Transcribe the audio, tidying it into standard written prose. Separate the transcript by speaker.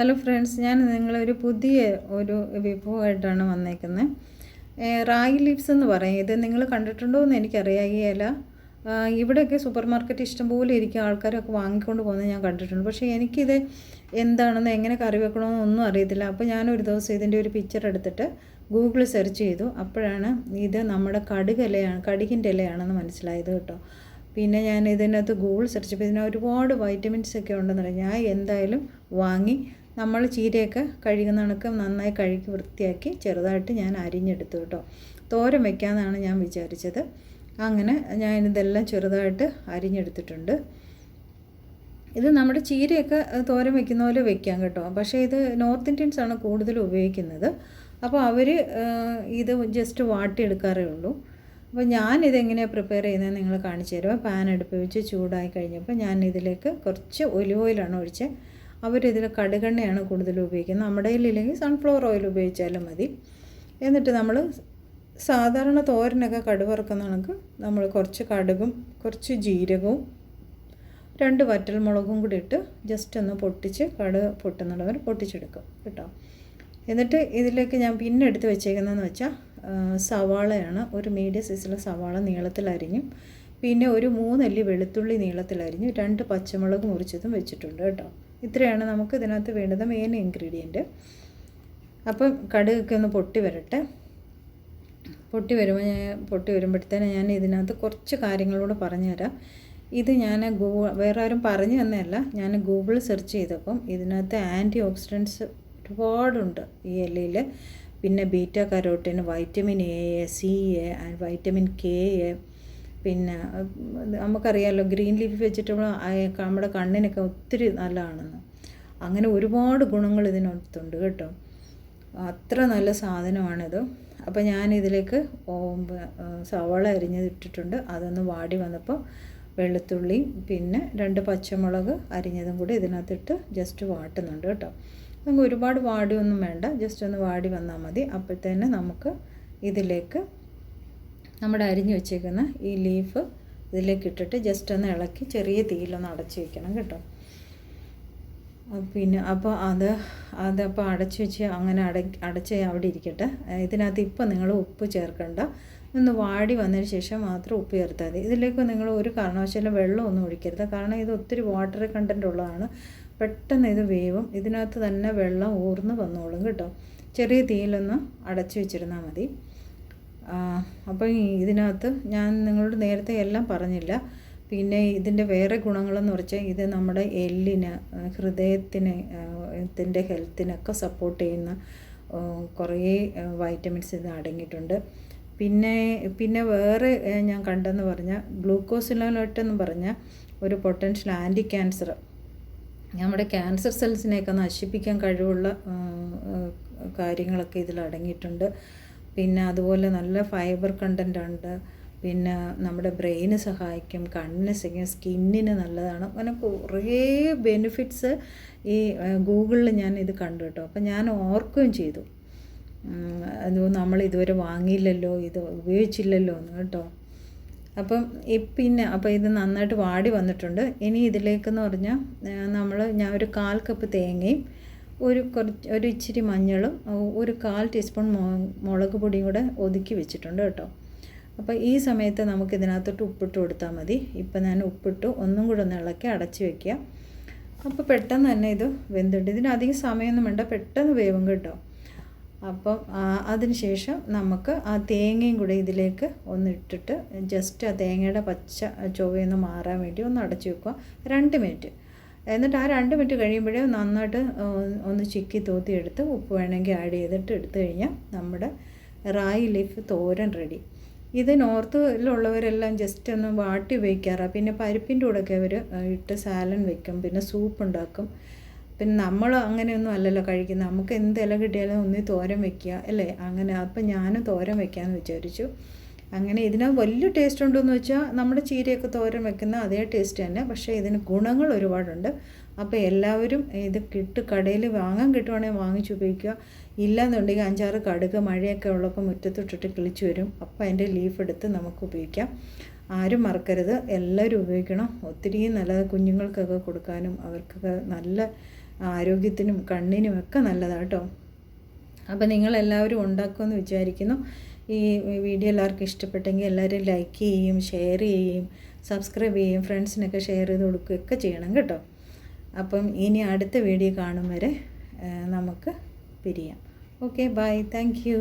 Speaker 1: Hello friends, ഞാൻ നിങ്ങളൊരു പുതിയ ഒരു വിഭവമായിട്ടാണ് വന്നേക്കുന്നത്. റാഗി ലീവ്സ് എന്ന് പറയും. ഇത് നിങ്ങൾ കണ്ടിട്ടുണ്ടോ എന്ന് എനിക്കറിയാകില്ല. ഇവിടെയൊക്കെ സൂപ്പർ മാർക്കറ്റ് ഇഷ്ടംപോലെ ഇരിക്കും, ആൾക്കാരൊക്കെ വാങ്ങിക്കൊണ്ട് പോകുന്നത് ഞാൻ കണ്ടിട്ടുണ്ട്. പക്ഷേ എനിക്കിത് എന്താണെന്ന് എങ്ങനെ കറി വെക്കണമെന്ന് ഒന്നും അറിയത്തില്ല. അപ്പോൾ ഞാനൊരു ദിവസം ഇതിൻ്റെ ഒരു പിക്ചർ എടുത്തിട്ട് ഗൂഗിളിൽ സെർച്ച് ചെയ്തു. അപ്പോഴാണ് ഇത് നമ്മുടെ കടുകിൻ്റെ ഇലയാണെന്ന് മനസ്സിലായത് കേട്ടോ. പിന്നെ ഞാൻ ഇതിനകത്ത് ഗൂഗിൾ സെർച്ച് ചെയ്തപ്പോൾ ഇതിന് ഒരുപാട് വൈറ്റമിൻസ് ഒക്കെ ഉണ്ടെന്ന് പറഞ്ഞു. ഞാൻ എന്തായാലും വാങ്ങി. നമ്മൾ ചീരയൊക്കെ കഴുകുന്ന കണക്ക് നന്നായി കഴുകി വൃത്തിയാക്കി ചെറുതായിട്ട് ഞാൻ അരിഞ്ഞെടുത്തു കേട്ടോ. തോരൻ വയ്ക്കാമെന്നാണ് ഞാൻ വിചാരിച്ചത്. അങ്ങനെ ഞാനിതെല്ലാം ചെറുതായിട്ട് അരിഞ്ഞെടുത്തിട്ടുണ്ട്. ഇത് നമ്മുടെ ചീരയൊക്കെ തോരൻ വയ്ക്കുന്ന പോലെ വയ്ക്കാം കേട്ടോ. പക്ഷേ ഇത് നോർത്ത് ഇന്ത്യൻസാണ് കൂടുതലും ഉപയോഗിക്കുന്നത്. അപ്പോൾ അവർ ഇത് ജസ്റ്റ് വാട്ടിയെടുക്കാറേ ഉള്ളൂ. അപ്പോൾ ഞാനിതെങ്ങനെയാണ് പ്രിപ്പയർ ചെയ്യുന്നത് നിങ്ങൾ കാണിച്ചു തരുമോ. പാൻ അടുപ്പ് വെച്ച് ചൂടായി കഴിഞ്ഞപ്പോൾ ഞാൻ ഇതിലേക്ക് കുറച്ച് ഒലിവ് ഓയിലാണ് ഒഴിച്ചത്. അവരിതിൽ കടുകെണ്ണയാണ് കൂടുതലും ഉപയോഗിക്കുന്നത്. നമ്മുടെ കയ്യിലില്ലെങ്കിൽ സൺഫ്ലവർ ഓയിൽ ഉപയോഗിച്ചാലും മതി. എന്നിട്ട് നമ്മൾ സാധാരണ തോരനൊക്കെ കടുക് വറുക്കുന്ന കണക്ക് നമ്മൾ കുറച്ച് കടുകും കുറച്ച് ജീരകവും 2 വറ്റൽമുളകും കൂടി ഇട്ട് ജസ്റ്റ് ഒന്ന് പൊട്ടിച്ച് കടുക് പൊട്ടുന്നുള്ളവർ പൊട്ടിച്ചെടുക്കും കേട്ടോ. എന്നിട്ട് ഇതിലേക്ക് ഞാൻ പിന്നെ എടുത്ത് വെച്ചേക്കുന്നതെന്ന് വെച്ചാൽ സവാളയാണ്. ഒരു മീഡിയം സൈസിലെ സവാള നീളത്തിലരിഞ്ഞും പിന്നെ ഒരു 3 അല്ലി വെളുത്തുള്ളി നീളത്തിലരിഞ്ഞു 2 പച്ചമുളക് മുറിച്ചതും വെച്ചിട്ടുണ്ട് കേട്ടോ. ഇത്രയാണ് നമുക്ക് ഇതിനകത്ത് വേണ്ടത് മെയിൻ ഇൻഗ്രീഡിയൻറ്റ്. അപ്പം കടുകൊക്കെ ഒന്ന് പൊട്ടി വരട്ടെ. പൊട്ടി വരുമ്പോഴത്തേന് ഞാൻ ഇതിനകത്ത് കുറച്ച് കാര്യങ്ങളോട് പറഞ്ഞുതരാം. ഇത് ഞാൻ വേറെ ആരും പറഞ്ഞു തന്നെയല്ല, ഞാൻ ഗൂഗിളിൽ സെർച്ച് ചെയ്തപ്പം ഇതിനകത്ത് ആൻറ്റി ഓക്സിഡൻറ്റ്സ് ഒരുപാടുണ്ട് ഈ ഇലയിൽ. പിന്നെ beta carotene, vitamin A, C, vitamin K, പിന്നെ നമുക്കറിയാമല്ലോ ഗ്രീൻ ലീഫ് വെജിറ്റബിൾ നമ്മുടെ കണ്ണിനൊക്കെ ഒത്തിരി നല്ലതാണെന്ന്. അങ്ങനെ ഒരുപാട് ഗുണങ്ങൾ ഇതിനകത്തുണ്ട് കേട്ടോ. അത്ര നല്ല സാധനമാണിത്. അപ്പോൾ ഞാനിതിലേക്ക് സവാള അരിഞ്ഞതിട്ടിട്ടുണ്ട്. അതൊന്ന് വാടി വന്നപ്പോൾ വെളുത്തുള്ളി പിന്നെ 2 പച്ചമുളക് അരിഞ്ഞതും കൂടി ഇതിനകത്തിട്ട് ജസ്റ്റ് വാട്ടുന്നുണ്ട് കേട്ടോ. നമുക്ക് ഒരുപാട് വാടിയൊന്നും വേണ്ട, ജസ്റ്റ് ഒന്ന് വാടി വന്നാൽ മതി. അപ്പോഴത്തേന് നമുക്ക് ഇതിലേക്ക് നമ്മുടെ അരിഞ്ഞു വെച്ചേക്കുന്ന ഈ ലീഫ് ഇതിലേക്ക് ഇട്ടിട്ട് ജസ്റ്റ് ഒന്ന് ഇളക്കി ചെറിയ തീയിലൊന്ന് അടച്ച് വയ്ക്കണം കേട്ടോ. പിന്നെ അപ്പോൾ അതപ്പോൾ അടച്ച് വെച്ച് അങ്ങനെ അടച്ച് അവിടെ ഇരിക്കട്ടെ. ഇതിനകത്ത് ഇപ്പോൾ നിങ്ങൾ ഉപ്പ് ചേർക്കണ്ട. ഒന്ന് വാടി വന്നതിന് ശേഷം മാത്രം ഉപ്പ് ചേർത്താൽ മതി. ഇതിലേക്ക് നിങ്ങൾ ഒരു കാരണവശാലും വെള്ളമൊന്നും ഒഴിക്കരുത്. കാരണം ഇത് ഒത്തിരി വാട്ടർ കണ്ടൻറ്റ് ഉള്ളതാണ്. പെട്ടെന്ന് ഇത് വേവും. ഇതിനകത്ത് തന്നെ വെള്ളം ഊർന്ന് വന്നോളും കേട്ടോ. ചെറിയ തീയിലൊന്ന് അടച്ച് വെച്ചിരുന്നാൽ മതി. അപ്പോൾ ഇതിനകത്ത് ഞാൻ നിങ്ങളോട് നേരത്തെ എല്ലാം പറഞ്ഞില്ല. പിന്നെ ഇതിൻ്റെ വേറെ ഗുണങ്ങളെന്ന് വെച്ചാൽ ഇത് നമ്മുടെ എല്ലിന്, ഹൃദയത്തിന്, ഇതിൻ്റെ ഹെൽത്തിനൊക്കെ സപ്പോർട്ട് ചെയ്യുന്ന കുറേ വൈറ്റമിൻസ് ഇത് അടങ്ങിയിട്ടുണ്ട്. പിന്നെ വേറെ ഞാൻ കണ്ടെന്ന് പറഞ്ഞാൽ ഗ്ലൂക്കോസിലോട്ടെന്ന് പറഞ്ഞ ഒരു പൊട്ടൻഷ്യൽ ആൻറ്റി ക്യാൻസർ, നമ്മുടെ ക്യാൻസർ സെൽസിനെയൊക്കെ നശിപ്പിക്കാൻ കഴിവുള്ള കാര്യങ്ങളൊക്കെ ഇതിൽ അടങ്ങിയിട്ടുണ്ട്. പിന്നെ അതുപോലെ നല്ല ഫൈബർ കണ്ടൻ്റ് ഉണ്ട്. പിന്നെ നമ്മുടെ ബ്രെയിന് സഹായിക്കും, കണ്ണിന് സഹായിക്കും, സ്കിന്നിന് നല്ലതാണ്. അങ്ങനെ കുറേ ബെനിഫിറ്റ്സ് ഈ ഗൂഗിളിൽ ഞാൻ ഇത് കണ്ടു കേട്ടോ. അപ്പം ഞാൻ ഓർക്കുകയും ചെയ്തു, അത് നമ്മൾ ഇതുവരെ വാങ്ങിയില്ലല്ലോ, ഇത് ഉപയോഗിച്ചില്ലല്ലോ എന്ന് കേട്ടോ. അപ്പം അപ്പോൾ ഇത് നന്നായിട്ട് വാടി വന്നിട്ടുണ്ട്. ഇനി ഇതിലേക്കെന്ന് പറഞ്ഞാൽ ഞാൻ ഒരു 1/4 കപ്പ് തേങ്ങയും ഒരു ഇച്ചിരി മഞ്ഞളും 1/4 ടീസ്പൂൺ മുളക് പൊടിയും കൂടെ ഒതുക്കി വെച്ചിട്ടുണ്ട് കേട്ടോ. അപ്പോൾ ഈ സമയത്ത് നമുക്ക് ഇതിനകത്തോട്ട് ഉപ്പിട്ട് കൊടുത്താൽ മതി. ഇപ്പം ഞാൻ ഉപ്പിട്ട് ഒന്നും കൂടെ ഒന്ന് ഇളക്കി അടച്ച് വയ്ക്കുക. അപ്പോൾ പെട്ടെന്ന് തന്നെ ഇത് വെന്തിട്ട്, ഇതിന് അധികം സമയമൊന്നും വേണ്ട, പെട്ടെന്ന് വേവും കേട്ടോ. അപ്പം അതിന് ശേഷം നമുക്ക് ആ തേങ്ങയും കൂടെ ഇതിലേക്ക് ഒന്ന് ഇട്ടിട്ട് ജസ്റ്റ് ആ തേങ്ങയുടെ പച്ച ചൊവ്വയൊന്ന് മാറാൻ വേണ്ടി ഒന്ന് അടച്ച് വെക്കുക 2 മിനിറ്റ്. എന്നിട്ട് ആ 2 മിനിറ്റ് കഴിയുമ്പോഴേ നന്നായിട്ട് ഒന്ന് ചിക്കി തോത്തി എടുത്ത് ഉപ്പ് വേണമെങ്കിൽ ആഡ് ചെയ്തിട്ട് എടുത്തു കഴിഞ്ഞാൽ നമ്മുടെ റായി ലീഫ് തോരൻ റെഡി. ഇത് നോർത്തിലുള്ളവരെല്ലാം ജസ്റ്റ് ഒന്ന് വാട്ടി ഉപയോഗിക്കാറാണ്. പിന്നെ പരിപ്പിൻ്റെ കൂടെയൊക്കെ അവർ ഇട്ട് സാലൻ വെക്കും, പിന്നെ സൂപ്പ് ഉണ്ടാക്കും. പിന്നെ നമ്മൾ അങ്ങനെയൊന്നും അല്ലല്ലോ കഴിക്കുന്നത്. നമുക്ക് എന്ത് ഇല കിട്ടിയാലും ഒന്നി തോരൻ വയ്ക്കുക അല്ലേ, അങ്ങനെ. അപ്പം ഞാനും തോരൻ വയ്ക്കാമെന്ന് വിചാരിച്ചു. അങ്ങനെ ഇതിന് വലിയ ടേസ്റ്റ് ഉണ്ടോയെന്ന് വെച്ചാൽ നമ്മുടെ ചീരയൊക്കെ തോരൻ വെക്കുന്ന അതേ ടേസ്റ്റ് തന്നെ, പക്ഷേ ഇതിന് ഗുണങ്ങൾ ഒരുപാടുണ്ട്. അപ്പോൾ എല്ലാവരും ഇത് കടയിൽ വാങ്ങാൻ കിട്ടുവാണെങ്കിൽ വാങ്ങിച്ച് ഉപയോഗിക്കുക. ഇല്ലയെന്നുണ്ടെങ്കിൽ 5-6 കടുക് മഴയൊക്കെ ഉള്ളപ്പോൾ മുറ്റത്തിട്ടിട്ട് കിളിച്ച് വരും. അപ്പോൾ അതിൻ്റെ ലീഫ് എടുത്ത് നമുക്ക് ഉപയോഗിക്കാം. ആരും മറക്കരുത്, എല്ലാവരും ഉപയോഗിക്കണം. ഒത്തിരി നല്ല കുഞ്ഞുങ്ങൾക്കൊക്കെ കൊടുക്കാനും അവർക്കൊക്കെ നല്ല ആരോഗ്യത്തിനും കണ്ണിനും ഒക്കെ നല്ലതാണ് കേട്ടോ. അപ്പോൾ നിങ്ങളെല്ലാവരും ഉണ്ടാക്കുമെന്ന് വിചാരിക്കുന്നു. ഈ വീഡിയോ എല്ലാവർക്കും ഇഷ്ടപ്പെട്ടെങ്കിൽ എല്ലാവരും ലൈക്ക് ചെയ്യും, ഷെയർ ചെയ്യും, സബ്സ്ക്രൈബ് ചെയ്യും, ഫ്രണ്ട്സിനൊക്കെ ഷെയർ ചെയ്ത് കൊടുക്കുകയൊക്കെ ചെയ്യണം കേട്ടോ. അപ്പം ഇനി അടുത്ത വീഡിയോ കാണും വരെ നമുക്ക് പിരിയാം. Okay, bye, thank U.